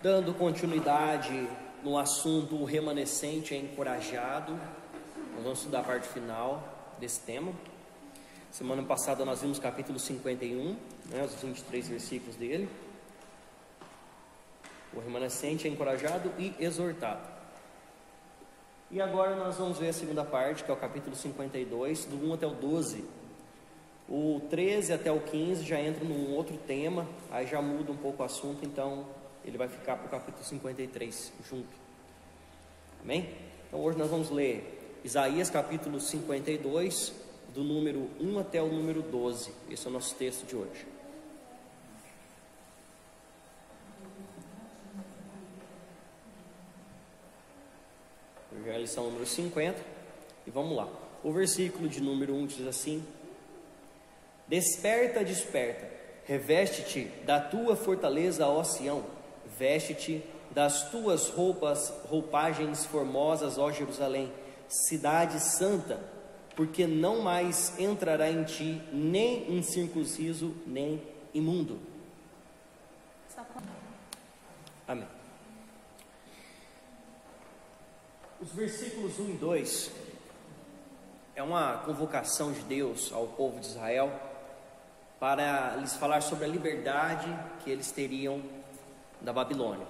Dando continuidade no assunto, o remanescente é encorajado. Nós vamos estudar a parte final desse tema. Semana passada nós vimos capítulo 51, os 23 versículos dele. O remanescente é encorajado e exortado. E agora nós vamos ver a segunda parte, que é o capítulo 52, do 1 até o 12. O 13 até o 15 já entra num outro tema, aí já muda um pouco o assunto, então ele vai ficar para o capítulo 53 junto. Amém? Então hoje nós vamos ler Isaías capítulo 52, do número 1 até o número 12. Esse é o nosso texto de hoje. Hoje é a lição número 50. E vamos lá. O versículo de número 1 diz assim: Desperta, desperta, reveste-te da tua fortaleza, ó Sião, veste-te das tuas roupagens formosas, ó Jerusalém, cidade santa, porque não mais entrará em ti nem incircunciso, nem imundo. Amém. Os versículos 1 e 2 é uma convocação de Deus ao povo de Israel para lhes falar sobre a liberdade que eles teriam da Babilônia.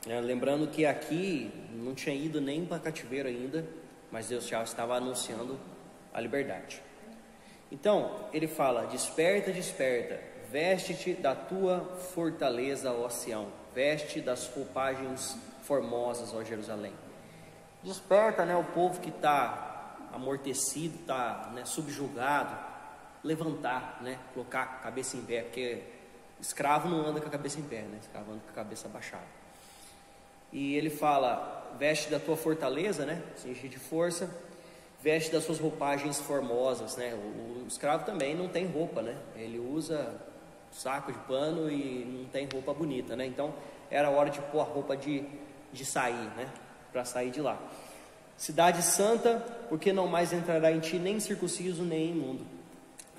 Lembrando que aqui não tinha ido nem para cativeiro ainda, mas Deus já estava anunciando a liberdade. Então ele fala: desperta, desperta, veste-te da tua fortaleza, ó Sião, veste das roupagens formosas, ó Jerusalém. Desperta, o povo que está amortecido, está subjugado, levantar, colocar a cabeça em pé, porque escravo não anda com a cabeça em pé, escravo anda com a cabeça abaixada. E ele fala: veste da tua fortaleza, se enche de força, veste das suas roupagens formosas, O escravo também não tem roupa, ele usa saco de pano e não tem roupa bonita, Então era hora de pôr a roupa de sair, para sair de lá. Cidade santa, porque não mais entrará em ti nem circunciso nem imundo.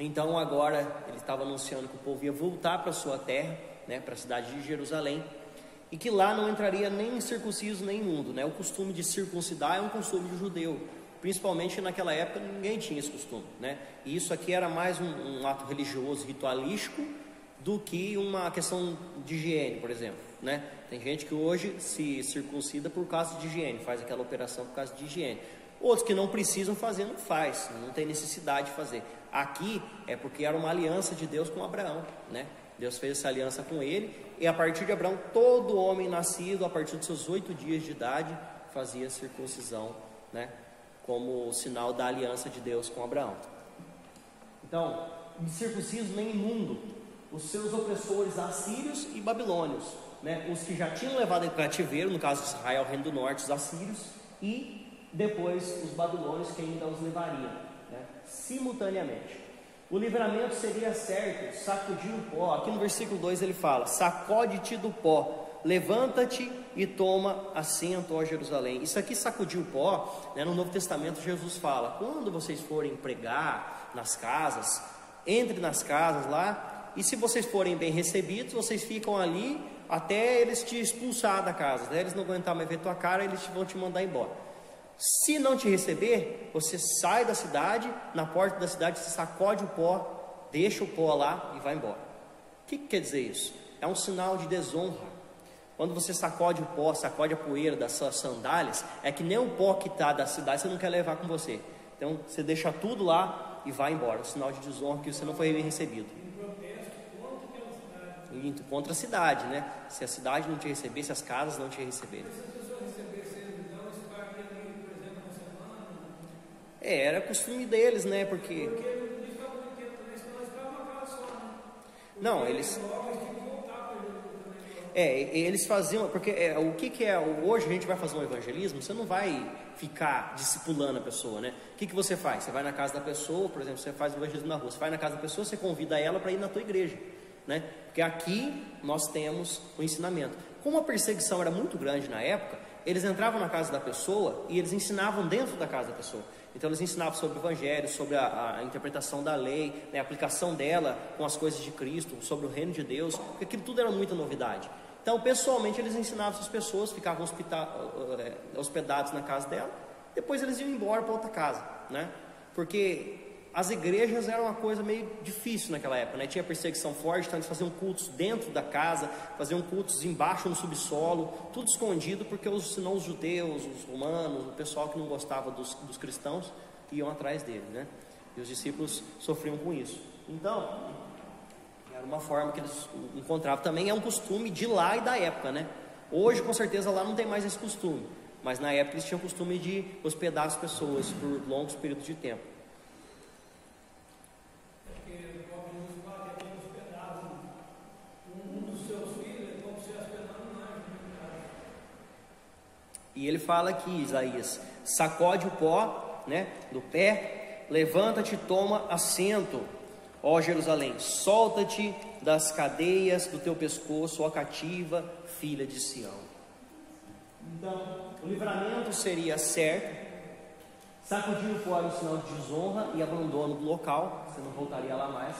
Então agora ele estava anunciando que o povo ia voltar para a sua terra, para a cidade de Jerusalém, e que lá não entraria nem circunciso nem imundo, O costume de circuncidar é um costume de judeu, principalmente naquela época ninguém tinha esse costume, E isso aqui era mais um ato religioso, ritualístico, do que uma questão de higiene, por exemplo, Tem gente que hoje se circuncida por causa de higiene, faz aquela operação por causa de higiene. Outros que não precisam fazer, não faz, não tem necessidade de fazer. Aqui é porque era uma aliança de Deus com Abraão, Deus fez essa aliança com ele, e a partir de Abraão, todo homem nascido a partir dos seus 8 dias de idade fazia circuncisão, como sinal da aliança de Deus com Abraão. Então, incircunciso nem imundo, os seus opressores assírios e babilônios, os que já tinham levado em cativeiro, no caso de Israel, o reino do norte, os assírios, e depois os babilônios que ainda os levariam, simultaneamente. O livramento seria certo, sacudir o pó. Aqui no versículo 2 ele fala: sacode-te do pó, levanta-te e toma assento, ó Jerusalém. Isso aqui, sacudir o pó, no Novo Testamento Jesus fala: quando vocês forem pregar nas casas, entre nas casas lá, e se vocês forem bem recebidos, vocês ficam ali até eles te expulsar da casa, até eles não aguentar mais ver tua cara, eles vão te mandar embora. Se não te receber, você sai da cidade, na porta da cidade você sacode o pó, deixa o pó lá e vai embora. O que quer dizer isso? É um sinal de desonra. Quando você sacode o pó, sacode a poeira das suas sandálias, é que nem o pó que está da cidade você não quer levar com você. Então você deixa tudo lá e vai embora. É um sinal de desonra, que você não foi bem recebido. Contra a cidade, Se a cidade não te receber, se as casas não te receberem. Era costume deles, porque não, eles eles faziam, porque o que é hoje a gente vai fazer um evangelismo, você não vai ficar discipulando a pessoa, O que você faz? Você vai na casa da pessoa, por exemplo, você faz o evangelismo na rua, você vai na casa da pessoa, você convida ela para ir na tua igreja, Porque aqui nós temos o ensinamento. Como a perseguição era muito grande na época, eles entravam na casa da pessoa e eles ensinavam dentro da casa da pessoa. Então eles ensinavam sobre o evangelho, sobre a interpretação da lei, a aplicação dela com as coisas de Cristo, sobre o reino de Deus, porque aquilo tudo era muita novidade. Então, pessoalmente, eles ensinavam essas pessoas, ficavam hospedados na casa dela, depois eles iam embora para outra casa, né? Porque as igrejas eram uma coisa meio difícil naquela época, né? Tinha perseguição forte, então eles faziam cultos dentro da casa, faziam cultos embaixo no subsolo, tudo escondido, porque senão os judeus, os romanos, o pessoal que não gostava dos cristãos, iam atrás deles, né? E os discípulos sofriam com isso. Então, era uma forma que eles encontravam. Também é um costume de lá e da época, né? Hoje, com certeza, lá não tem mais esse costume, mas na época eles tinham o costume de hospedar as pessoas por longos períodos de tempo. E ele fala aqui, Isaías: sacode o pó, né, do pé, levanta-te e toma assento, ó Jerusalém, solta-te das cadeias do teu pescoço, ó cativa, filha de Sião. Então, o livramento seria certo. Sacudir o pó era um sinal de desonra e abandono do local, você não voltaria lá mais.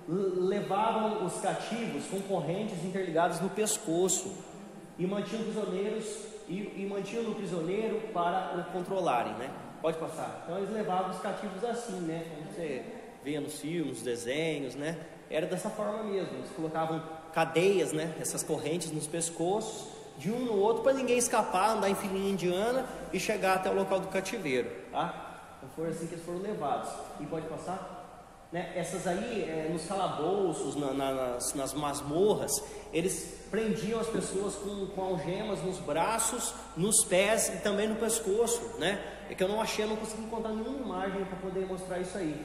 Levavam os cativos com correntes interligadas no pescoço e mantinham prisioneiros e mantinham o prisioneiro para o controlarem, né? Pode passar. Então eles levavam os cativos assim, né? Como você vê nos filmes, nos desenhos, né? Era dessa forma mesmo. Eles colocavam cadeias, né? Essas correntes nos pescoços, de um no outro, para ninguém escapar, andar em filinha indiana e chegar até o local do cativeiro, tá? Então foi assim que eles foram levados. E pode passar? Né? Essas aí, nos calabouços, nas masmorras, eles prendiam as pessoas com algemas nos braços, nos pés e também no pescoço, né? É que eu não achei, eu não consegui encontrar nenhuma imagem para poder mostrar isso aí.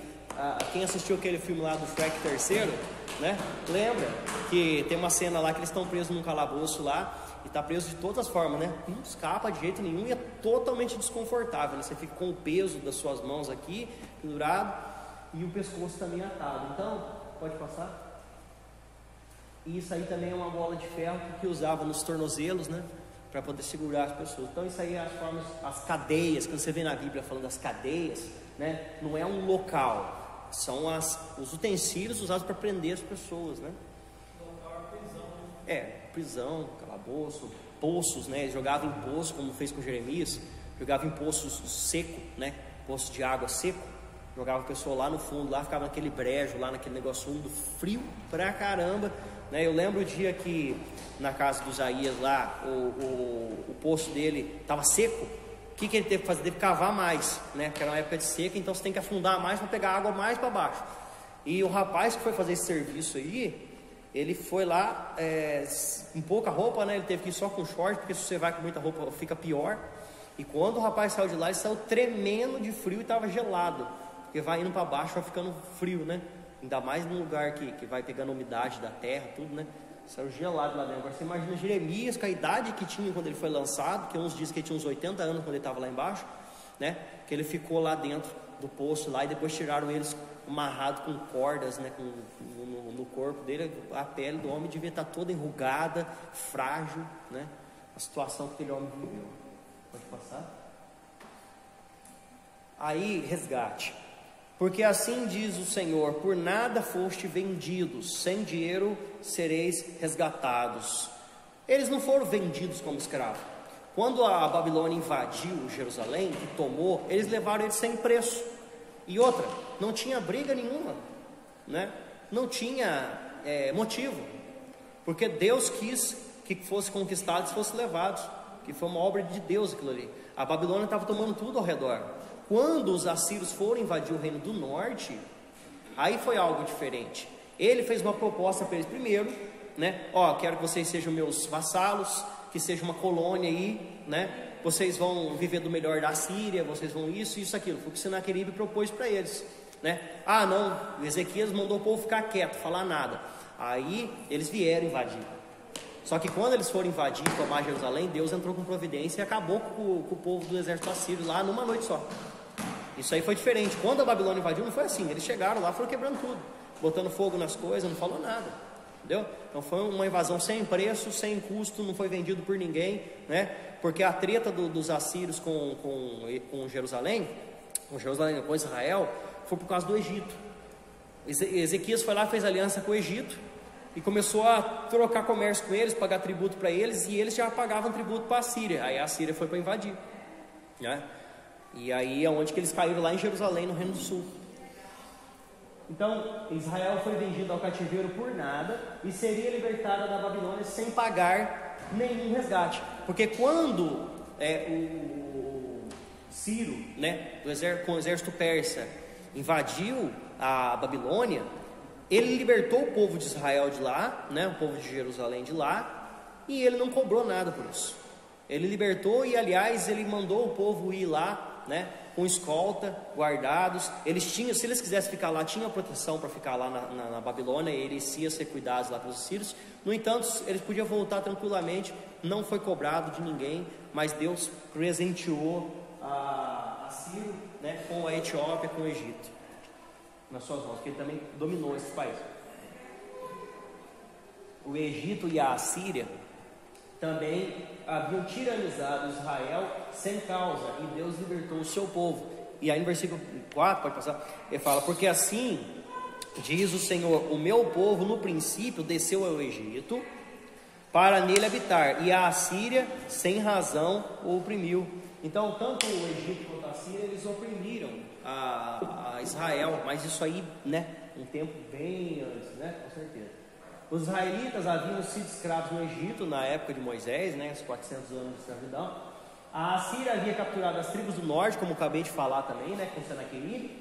Quem assistiu aquele filme lá do Shrek terceiro, né? Lembra que tem uma cena lá que eles estão presos num calabouço lá, e está preso de todas as formas, né? Não escapa de jeito nenhum e é totalmente desconfortável, né? Você fica com o peso das suas mãos aqui, pendurado, e o pescoço também atado. Então, pode passar? E isso aí também é uma bola de ferro que usava nos tornozelos, né? Para poder segurar as pessoas. Então isso aí é as formas, as cadeias, quando você vê na Bíblia falando das cadeias, né? Não é um local, são os utensílios usados para prender as pessoas, né? Prisão, calabouço, poços, né? Eles jogavam em poço, como fez com Jeremias, jogavam em poços seco, né? Poço de água seco. Jogava a pessoa lá no fundo, lá ficava naquele brejo, lá naquele negócio úmido, frio pra caramba, né? Eu lembro o dia que na casa do Isaías lá, o poço dele estava seco. O que ele teve que fazer? Teve que cavar mais, né? Porque era uma época de seca, então você tem que afundar mais para pegar água mais para baixo. E o rapaz que foi fazer esse serviço aí, ele foi lá com pouca roupa, né? Ele teve que ir só com short, porque se você vai com muita roupa fica pior. E quando o rapaz saiu de lá, ele saiu tremendo de frio e estava gelado. Porque vai indo para baixo, vai ficando frio, né? Ainda mais num lugar que vai pegando umidade da terra, tudo, né? Saiu gelado lá dentro. Agora você imagina Jeremias, com a idade que tinha quando ele foi lançado, que uns dizem que ele tinha uns 80 anos quando ele estava lá embaixo, né? Que ele ficou lá dentro do poço lá e depois tiraram eles amarrado com cordas, né? No corpo dele. A pele do homem devia estar toda enrugada, frágil, né? A situação que aquele homem viveu. Pode passar? Aí, resgate. Porque assim diz o Senhor: por nada foste vendidos, sem dinheiro sereis resgatados. Eles não foram vendidos como escravos. Quando a Babilônia invadiu Jerusalém, que tomou, eles levaram eles sem preço. E outra, não tinha briga nenhuma, né? Não tinha motivo, porque Deus quis que fosse conquistados e fossem levados, que foi uma obra de Deus aquilo ali. A Babilônia estava tomando tudo ao redor. Quando os assírios foram invadir o reino do norte, aí foi algo diferente. Ele fez uma proposta para eles primeiro, né? Quero que vocês sejam meus vassalos, que seja uma colônia aí, né? Vocês vão viver do melhor da Síria, vocês vão isso, aquilo. Foi o que Senaqueribe propôs para eles, né? Não, Ezequias mandou o povo ficar quieto, falar nada. Aí eles vieram invadir. Só que quando eles foram invadir e tomar Jerusalém, Deus entrou com providência e acabou com o povo do exército assírio lá numa noite só. Isso aí foi diferente. Quando a Babilônia invadiu, não foi assim. Eles chegaram lá, foram quebrando tudo, botando fogo nas coisas, não falou nada, entendeu? Então foi uma invasão sem preço, sem custo, não foi vendido por ninguém, né? Porque a treta dos assírios com Jerusalém, com Israel, foi por causa do Egito. Ezequias foi lá, fez aliança com o Egito, e começou a trocar comércio com eles, pagar tributo para eles, e eles já pagavam tributo para a Síria. Aí a Síria foi para invadir, né? E aí é onde que eles caíram, lá em Jerusalém, no Reino do Sul. Então Israel foi vendido ao cativeiro por nada e seria libertada da Babilônia sem pagar nenhum resgate, porque quando o Ciro, né, com o exército persa, invadiu a Babilônia, ele libertou o povo de Israel de lá, né, o povo de Jerusalém de lá, e ele não cobrou nada por isso. Ele libertou, e aliás ele mandou o povo ir lá, né, com escolta, guardados. Eles tinham, se eles quisessem ficar lá, tinha proteção para ficar lá na Babilônia, e eles iam ser cuidados lá pelos sírios. No entanto, eles podiam voltar tranquilamente, não foi cobrado de ninguém, mas Deus presenteou a Ciro, né, com a Etiópia, com o Egito nas suas mãos, porque ele também dominou esses países. O Egito e a Assíria também haviam tiranizado Israel sem causa, e Deus libertou o seu povo. E aí no versículo 4, pode passar, ele fala: porque assim diz o Senhor, o meu povo no princípio desceu ao Egito para nele habitar, e a Assíria sem razão o oprimiu. Então tanto o Egito quanto a Assíria, eles oprimiram a Israel, mas isso aí, né, um tempo bem antes, né, com certeza. Os israelitas haviam sido escravos no Egito na época de Moisés, né, os 400 anos de escravidão. A Assíria havia capturado as tribos do norte, como acabei de falar também, né, com Senaqueribe,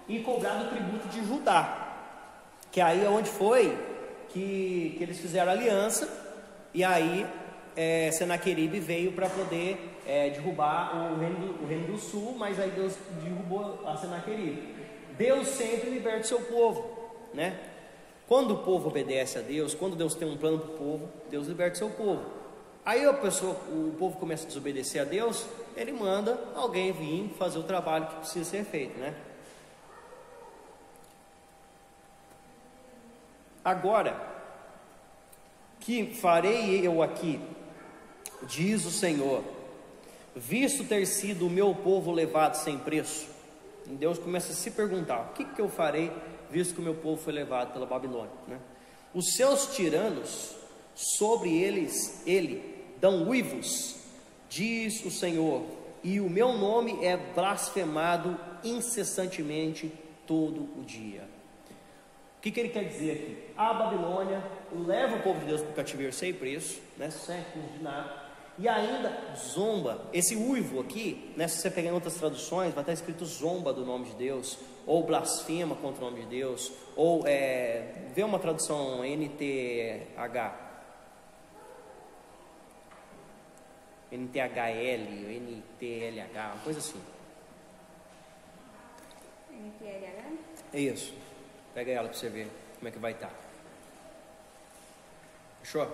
e cobrado o tributo de Judá, que aí é onde foi que eles fizeram aliança, e aí Senaqueribe veio para poder derrubar o reino do sul, mas aí Deus derrubou a Senaqueribe. Deus sempre liberta o seu povo, né? Quando o povo obedece a Deus, quando Deus tem um plano para o povo, Deus liberta o seu povo. Aí o povo começa a desobedecer a Deus, ele manda alguém vir fazer o trabalho que precisa ser feito, né? Agora, que farei eu aqui, diz o Senhor, visto ter sido o meu povo levado sem preço? E Deus começa a se perguntar: o que eu farei, visto que o meu povo foi levado pela Babilônia, né? Os seus tiranos, sobre ele dão uivos, diz o Senhor, e o meu nome é blasfemado incessantemente todo o dia. O que ele quer dizer aqui? A Babilônia leva o povo de Deus para o cativeiro sem preço, né, sem custo de nada, e ainda zomba. Esse uivo aqui, né, se você pegar em outras traduções, vai estar escrito zomba do nome de Deus, ou blasfema contra o nome de Deus, ou vê uma tradução NTH, NTHL, NTLH, uma coisa assim. NTLH? É isso. Pega ela para você ver como é que vai estar. Fechou?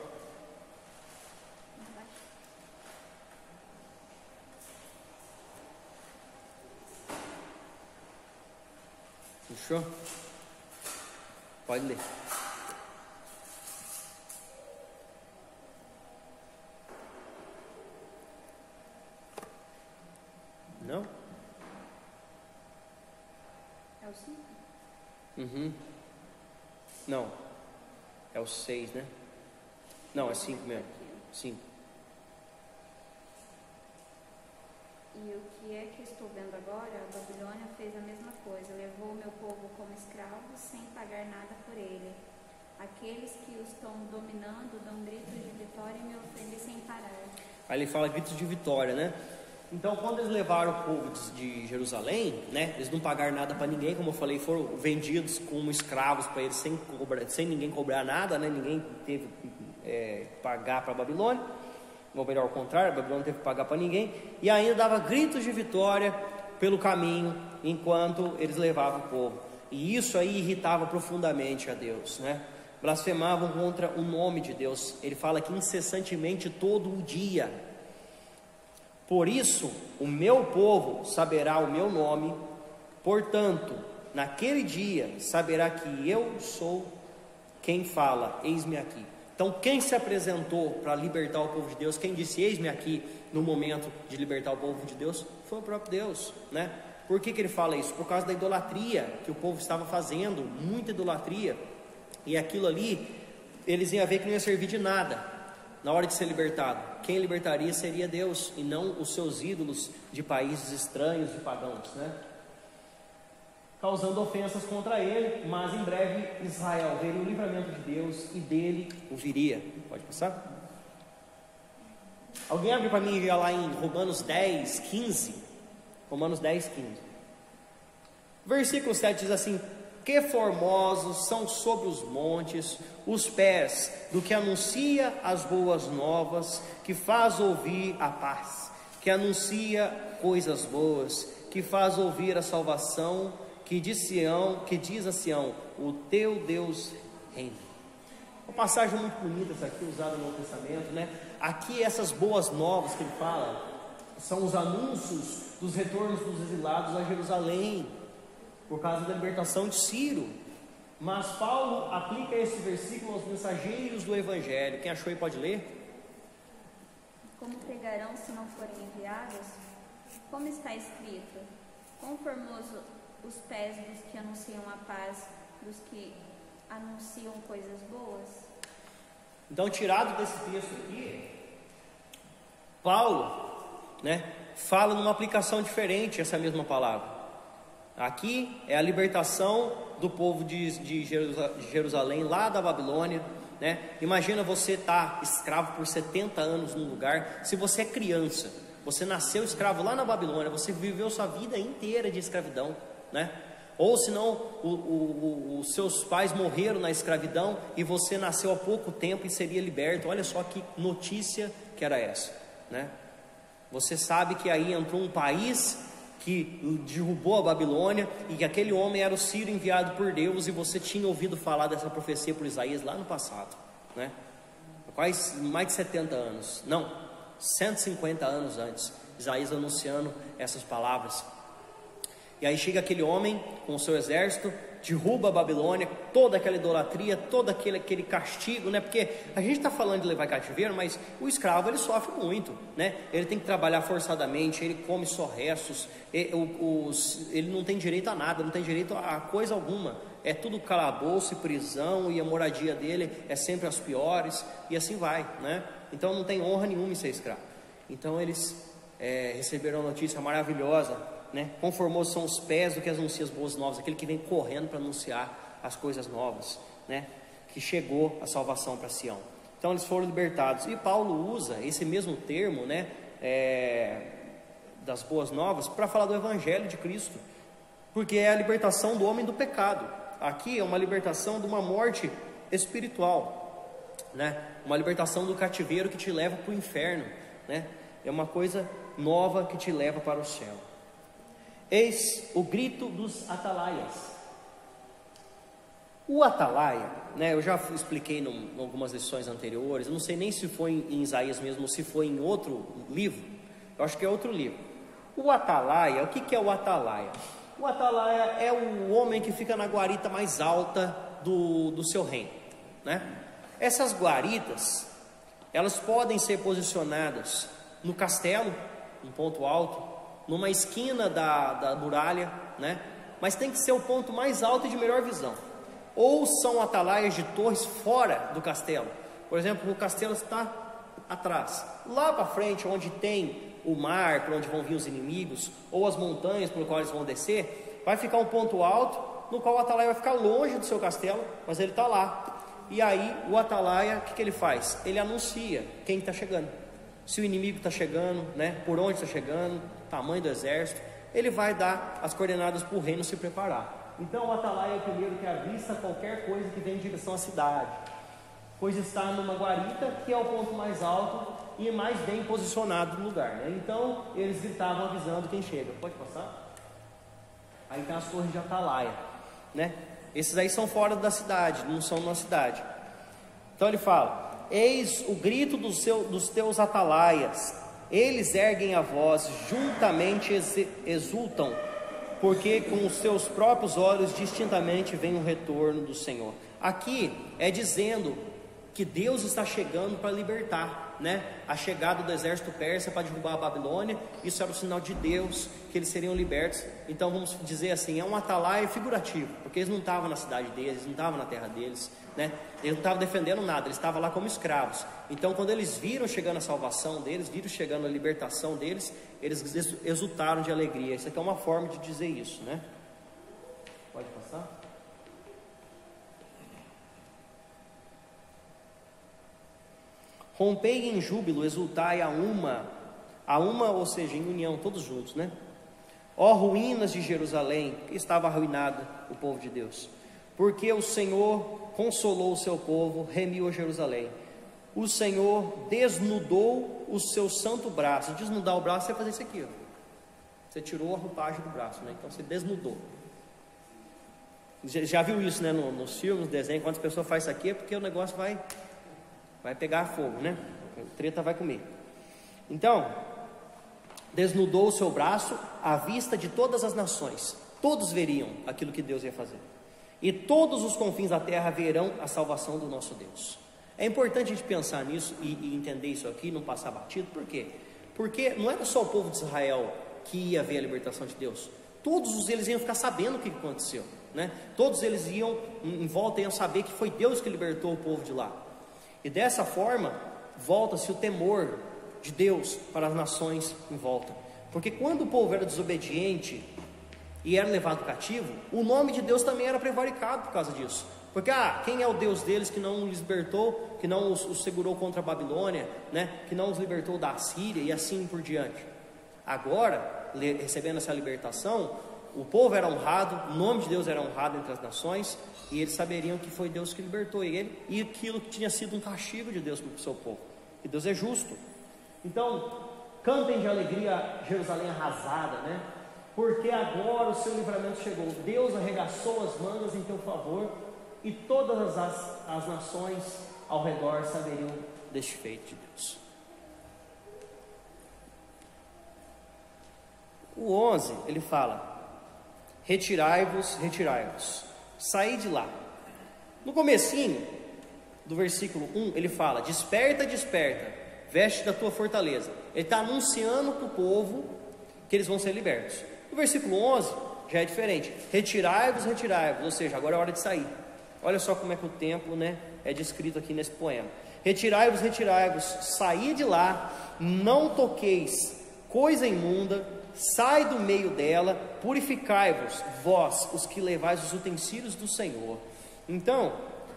Fechou? Pode ler. Não? É o 5? Uhum. Não. É o 6, né? Não, é 5 mesmo. 5. E o que é que estou vendo agora? A Babilônia fez a mesma coisa, levou o meu povo como escravos sem pagar nada por ele. Aqueles que o estão dominando dão gritos de vitória e me ofendem sem parar. Aí ele fala gritos de vitória, né? Então, quando eles levaram o povo de Jerusalém, né, eles não pagaram nada para ninguém, como eu falei, foram vendidos como escravos para eles, sem ninguém cobrar nada, né? Ninguém teve que pagar para a Babilônia, ou melhor, ao contrário, a Babilônia não teve que pagar para ninguém, e ainda dava gritos de vitória pelo caminho, enquanto eles levavam o povo, e isso aí irritava profundamente a Deus, né? Blasfemavam contra o nome de Deus. Ele fala que incessantemente todo o dia. Por isso, o meu povo saberá o meu nome, portanto, naquele dia saberá que eu sou quem fala, eis-me aqui. Então, quem se apresentou para libertar o povo de Deus, quem disse eis-me aqui no momento de libertar o povo de Deus, foi o próprio Deus, né? Por que ele fala isso? Por causa da idolatria que o povo estava fazendo, muita idolatria, e aquilo ali eles iam ver que não ia servir de nada na hora de ser libertado. Quem libertaria seria Deus, e não os seus ídolos de países estranhos, de pagãos, né? Causando ofensas contra ele, mas em breve Israel veria o livramento de Deus e dele o viria. Pode passar? Alguém abre para mim lá em Romanos 10, 15. Romanos 10, 15. Versículo 7 diz assim: que formosos são sobre os montes os pés do que anuncia as boas novas, que faz ouvir a paz, que anuncia coisas boas, que faz ouvir a salvação, que diz a Sião, o teu Deus reina. Uma passagem muito bonita essa aqui, usada no Novo Testamento, né? Aqui essas boas novas que ele fala, são os anúncios dos retornos dos exilados a Jerusalém, por causa da libertação de Ciro. Mas Paulo aplica esse versículo aos mensageiros do Evangelho. Quem achou aí pode ler? Como pregarão se não forem enviados? Como está escrito: quão formoso os pés dos que anunciam a paz, dos que anunciam coisas boas. Então, tirado desse texto aqui, Paulo, né, fala numa aplicação diferente essa mesma palavra. Aqui é a libertação do povo de Jerusalém, lá da Babilônia, né? Imagina você estar escravo por 70 anos num lugar. Se você é criança, você nasceu escravo lá na Babilônia, você viveu sua vida inteira de escravidão, né? Ou senão os seus pais morreram na escravidão e você nasceu há pouco tempo e seria liberto. Olha só que notícia que era essa, né? Você sabe que aí entrou um país que derrubou a Babilônia, e que aquele homem era o Ciro enviado por Deus, e você tinha ouvido falar dessa profecia por Isaías lá no passado, né? Quase mais de 70 anos, não, 150 anos antes, Isaías anunciando essas palavras. E aí chega aquele homem com o seu exército, derruba a Babilônia, toda aquela idolatria, todo aquele castigo, né? Porque a gente está falando de levar cativeiro, mas o escravo ele sofre muito, né? Ele tem que trabalhar forçadamente, ele come só restos, ele não tem direito a nada, não tem direito a coisa alguma. É tudo calabouço e prisão, e a moradia dele é sempre as piores, e assim vai, né? Então não tem honra nenhuma em ser escravo. Então eles receberam a notícia maravilhosa, né? Quão formosos são os pés do que anuncia as boas novas, aquele que vem correndo para anunciar as coisas novas, né? Que chegou a salvação para Sião. Então eles foram libertados, e Paulo usa esse mesmo termo, né? Das boas novas, para falar do Evangelho de Cristo, porque é a libertação do homem do pecado. Aqui é uma libertação de uma morte espiritual, né? Uma libertação do cativeiro que te leva para o inferno, né? É uma coisa nova que te leva para o céu. Eis o grito dos atalaias. O atalaia, né, eu já expliquei em algumas lições anteriores, eu não sei nem se foi em Isaías mesmo, ou se foi em outro livro, eu acho que é outro livro. O atalaia, o que é o atalaia? O atalaia é o homem que fica na guarita mais alta do seu reino, né? Essas guaritas, elas podem ser posicionadas no castelo, um ponto alto, numa esquina da muralha, né? Mas tem que ser o ponto mais alto e de melhor visão. Ou são atalaias de torres fora do castelo. Por exemplo, o castelo está atrás, lá para frente, onde tem o mar, por onde vão vir os inimigos, ou as montanhas por quais eles vão descer, vai ficar um ponto alto, no qual o atalaia vai ficar longe do seu castelo, mas ele está lá. E aí o atalaia, o que ele faz? Ele anuncia quem está chegando. Se o inimigo está chegando, né? Por onde está chegando, tamanho do exército, ele vai dar as coordenadas para o reino se preparar. Então o atalaia é o primeiro que avista qualquer coisa que vem em direção à cidade, pois está numa guarita, que é o ponto mais alto e mais bem posicionado no lugar, né? Então eles gritavam avisando quem chega. Pode passar? Aí tem as torres de atalaia, né? Esses aí são fora da cidade, não são na cidade. Então ele fala: eis o grito dos teus atalaias, eles erguem a voz, juntamente exultam, porque com os seus próprios olhos distintamente vem o retorno do Senhor. Aqui é dizendo que Deus está chegando para libertar, né? A chegada do exército persa para derrubar a Babilônia, isso era o sinal de Deus, que eles seriam libertos. Então vamos dizer assim, é um atalaia figurativo, porque eles não estavam na cidade deles, não estavam na terra deles, né? Eles não estavam defendendo nada, eles estavam lá como escravos. Então quando eles viram chegando a salvação deles, viram chegando a libertação deles, eles exultaram de alegria. Isso aqui é uma forma de dizer isso, né? Pode passar? Rompei em júbilo, exultai a uma, ou seja, em união, todos juntos, né? Ó ruínas de Jerusalém, que estava arruinado o povo de Deus, porque o Senhor consolou o seu povo, remiu a Jerusalém. O Senhor desnudou o seu santo braço. Desnudar o braço é fazer isso aqui, ó. Você tirou a roupagem do braço, né? Então você desnudou. Já viu isso, né? Nos filmes, nos desenhos, quando as pessoas fazem isso aqui é porque o negócio vai pegar fogo, né? A treta vai comer. Então, desnudou o seu braço à vista de todas as nações. Todos veriam aquilo que Deus ia fazer. E todos os confins da terra verão a salvação do nosso Deus. É importante a gente pensar nisso e entender isso aqui, não passar batido. Por quê? Porque não era só o povo de Israel que ia ver a libertação de Deus. Todos eles iam ficar sabendo o que aconteceu, né? Todos eles iam em volta, iam saber que foi Deus que libertou o povo de lá. E dessa forma, volta-se o temor de Deus para as nações em volta. Porque quando o povo era desobediente e era levado cativo, o nome de Deus também era prevaricado por causa disso. Porque, quem é o Deus deles que não os libertou, que não os segurou contra a Babilônia, né? Que não os libertou da Assíria e assim por diante. Agora, recebendo essa libertação, o povo era honrado, o nome de Deus era honrado entre as nações, e eles saberiam que foi Deus que libertou ele, e aquilo que tinha sido um castigo de Deus para o seu povo, que Deus é justo. Então, cantem de alegria Jerusalém arrasada, né? Porque agora o seu livramento chegou. Deus arregaçou as mangas em teu favor, e todas as nações ao redor saberiam deste feito de Deus. O 11, ele fala: retirai-vos, retirai-vos, saí de lá. No comecinho do versículo 1, ele fala: desperta, desperta, veste da tua fortaleza. Ele está anunciando para o povo que eles vão ser libertos. No versículo 11, já é diferente: retirai-vos, retirai-vos, ou seja, agora é hora de sair. Olha só como é que o tempo, né, é descrito aqui nesse poema. Retirai-vos, retirai-vos, saí de lá, não toqueis coisa imunda, sai do meio dela, purificai-vos, vós, os que levais os utensílios do Senhor. Então,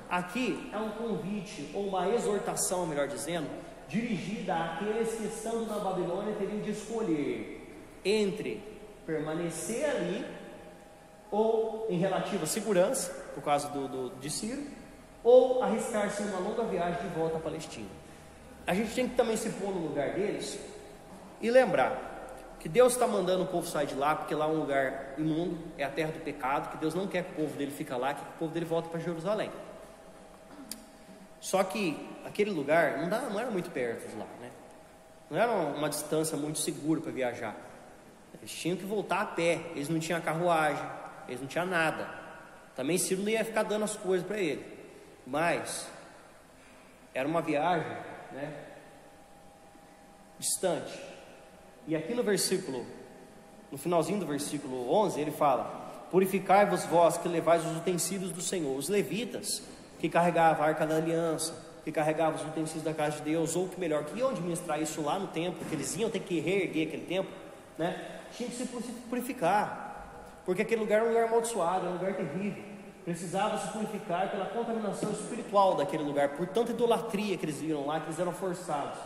aqui é um convite, ou uma exortação, melhor dizendo, dirigida àqueles que, estando na Babilônia, teriam de escolher entre permanecer ali, ou em relativa segurança, por causa de Ciro, ou arriscar-se em uma longa viagem de volta à Palestina. A gente tem que também se pôr no lugar deles e lembrar que Deus está mandando o povo sair de lá, porque lá é um lugar imundo, é a terra do pecado, que Deus não quer que o povo dele fique lá, que o povo dele volte para Jerusalém. Só que aquele lugar não era muito perto de lá, né? Não era uma distância muito segura para viajar. Eles tinham que voltar a pé, eles não tinham carruagem, eles não tinham nada. Também Ciro não ia ficar dando as coisas para ele, mas era uma viagem, né, distante. E aqui no finalzinho do versículo 11, ele fala: purificai-vos vós que levais os utensílios do Senhor. Os levitas, que carregavam a arca da aliança, que carregavam os utensílios da casa de Deus, ou que melhor, que iam administrar isso lá no templo, que eles iam ter que reerguer aquele templo, né, tinham que se purificar, porque aquele lugar era um lugar amaldiçoado, era um lugar terrível. Precisava se purificar pela contaminação espiritual daquele lugar, por tanta idolatria que eles viram lá, que eles eram forçados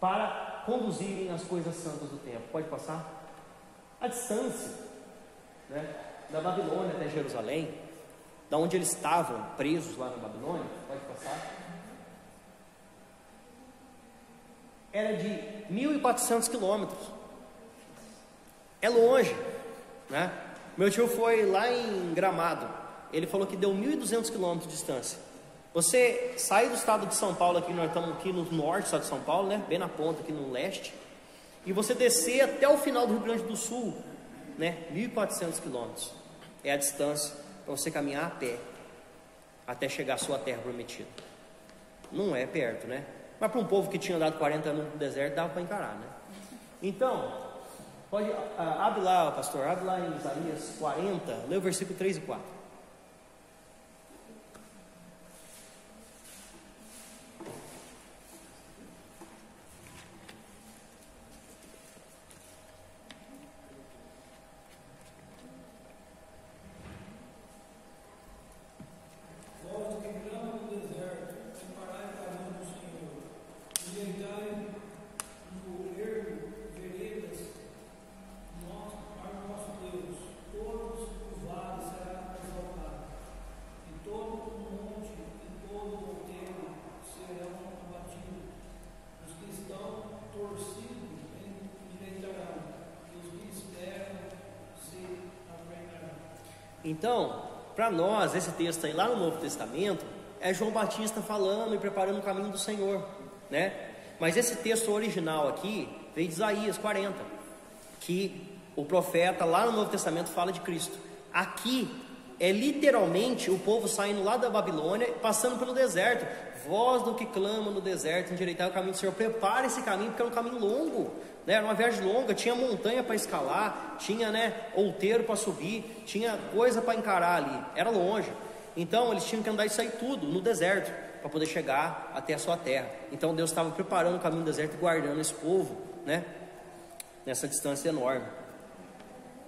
para conduzirem as coisas santas do templo. Pode passar? A distância, né, da Babilônia até Jerusalém, da onde eles estavam presos lá na Babilônia, pode passar, era de 1.400 quilômetros. É longe, né? Meu tio foi lá em Gramado, ele falou que deu 1.200 quilômetros de distância. Você sair do estado de São Paulo, aqui nós estamos aqui no norte do estado de São Paulo, né, bem na ponta aqui no leste, e você descer até o final do Rio Grande do Sul, né, 1.400 quilômetros é a distância para você caminhar a pé até chegar à sua terra prometida. Não é perto, né? Mas para um povo que tinha andado 40 anos no deserto, dava para encarar, né? Então, abre lá, pastor, abre lá em Isaías 40, lê o versículo 3 e 4. Então, para nós, esse texto aí lá no Novo Testamento é João Batista falando e preparando o caminho do Senhor, né? Mas esse texto original aqui veio de Isaías 40, que o profeta lá no Novo Testamento fala de Cristo. Aqui é literalmente o povo saindo lá da Babilônia, passando pelo deserto. Voz do que clama no deserto, endireitar o caminho do Senhor. Prepara esse caminho, porque é um caminho longo, né? Era uma viagem longa, tinha montanha para escalar, tinha, né, outeiro para subir, tinha coisa para encarar ali, era longe. Então eles tinham que andar isso aí tudo no deserto, para poder chegar até a sua terra. Então Deus estava preparando o caminho do deserto e guardando esse povo, né, nessa distância enorme.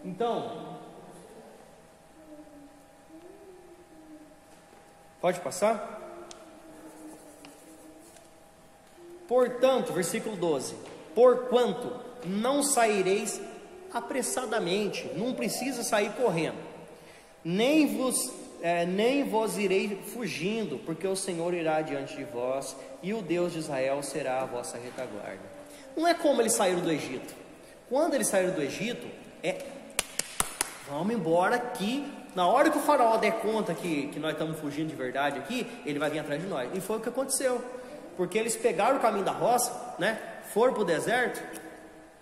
Então, pode passar? Portanto, versículo 12: porquanto não saireis apressadamente, não precisa sair correndo, nem vos irei fugindo, porque o Senhor irá diante de vós, e o Deus de Israel será a vossa retaguarda. Não é como eles saíram do Egito. Quando eles saíram do Egito, vamos embora aqui. Na hora que o faraó der conta que nós estamos fugindo de verdade aqui, ele vai vir atrás de nós. E foi o que aconteceu, porque eles pegaram o caminho da roça, né? Foram para o deserto,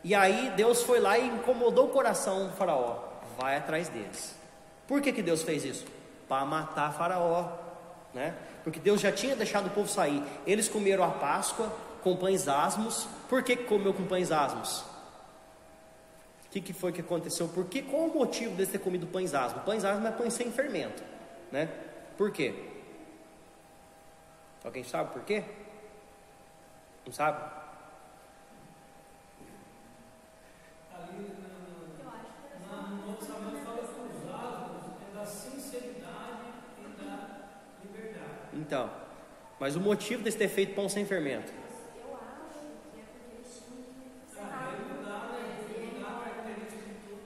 e aí Deus foi lá e incomodou o coração do faraó. Vai atrás deles. Por que Deus fez isso? Para matar faraó, né? Porque Deus já tinha deixado o povo sair. Eles comeram a Páscoa com pães asmos. Por que comeu com pães asmos? O que foi que aconteceu? Qual o motivo de ter comido pães asmos? Pães asmos é pães sem fermento, né? Por quê? Alguém sabe por quê? Não sabe? No Testamento fala que os asmos é da sinceridade e da liberdade. Então, mas o motivo de ter feito pão sem fermento? Eu acho que é porque eles tinham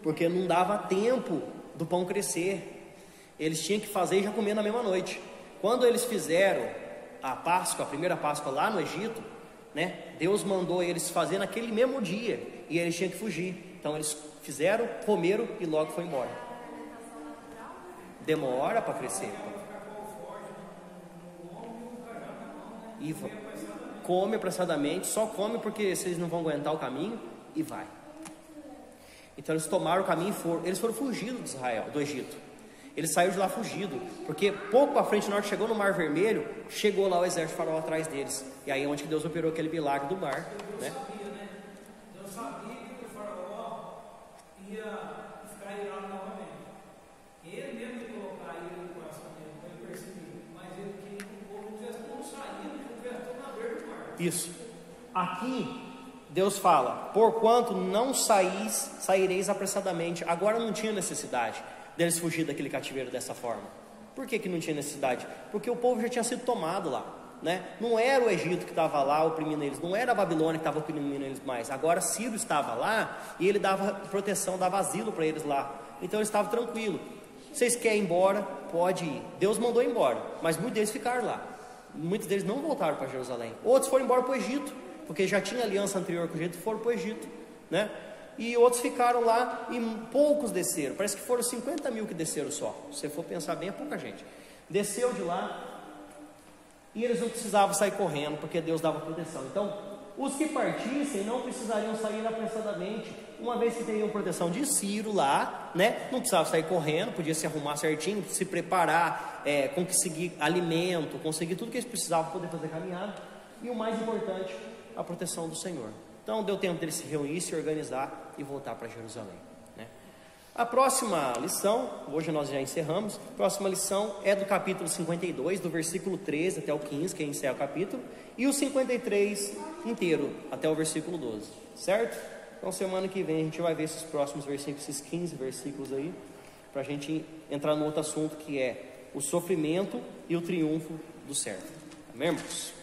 porque não dava tempo do pão crescer. Eles tinham que fazer e já comer na mesma noite. Quando eles fizeram a Páscoa, a primeira Páscoa lá no Egito, né, Deus mandou eles fazer naquele mesmo dia, e eles tinham que fugir. Então eles fizeram, comeram e logo foi embora. Demora para crescer. E come apressadamente, só come porque vocês não vão aguentar o caminho, e vai. Então eles tomaram o caminho e foram. Eles foram fugidos de Israel, do Egito. Eles saíram de lá fugidos, porque pouco para frente, na hora que chegou no Mar Vermelho, chegou lá o exército faraó atrás deles. E aí é onde que Deus operou aquele milagre do mar, né? Deus sabia que o faraó ia ficar irado novamente. Ele mesmo ia colocar ira no coração dele, ele percebeu. Mas ele queria que o povo não tivesse como sair, não tivesse todo na beira do mar. Isso. Aqui Deus fala: porquanto não saireis apressadamente. Agora não tinha necessidade deles fugir daquele cativeiro dessa forma. Por que não tinha necessidade? Porque o povo já tinha sido tomado lá, né? Não era o Egito que estava lá oprimindo eles, não era a Babilônia que estava oprimindo eles mais. Agora Ciro estava lá e ele dava proteção, dava asilo para eles lá. Então eles estavam tranquilos. Vocês querem ir embora? Pode ir. Deus mandou embora, mas muitos deles ficaram lá. Muitos deles não voltaram para Jerusalém. Outros foram embora para o Egito, porque já tinha aliança anterior com o Egito, foram para o Egito, né? E outros ficaram lá e poucos desceram. Parece que foram 50 mil que desceram só. Se você for pensar bem, é pouca gente. Desceu de lá e eles não precisavam sair correndo, porque Deus dava proteção. Então, os que partissem não precisariam sair apressadamente, uma vez que teriam proteção de Ciro lá, né? Não precisava sair correndo, podia se arrumar certinho, se preparar, conseguir alimento, conseguir tudo que eles precisavam para poder fazer caminhada. E o mais importante, a proteção do Senhor. Então deu tempo deles se reunir, se organizar e voltar para Jerusalém, né? A próxima lição, hoje nós já encerramos, a próxima lição é do capítulo 52, do versículo 13 até o 15, que encerra o capítulo, e o 53 inteiro, até o versículo 12, certo? Então semana que vem a gente vai ver esses próximos versículos, esses 15 versículos aí, para a gente entrar no outro assunto, que é o sofrimento e o triunfo do servo. Amém, irmãos?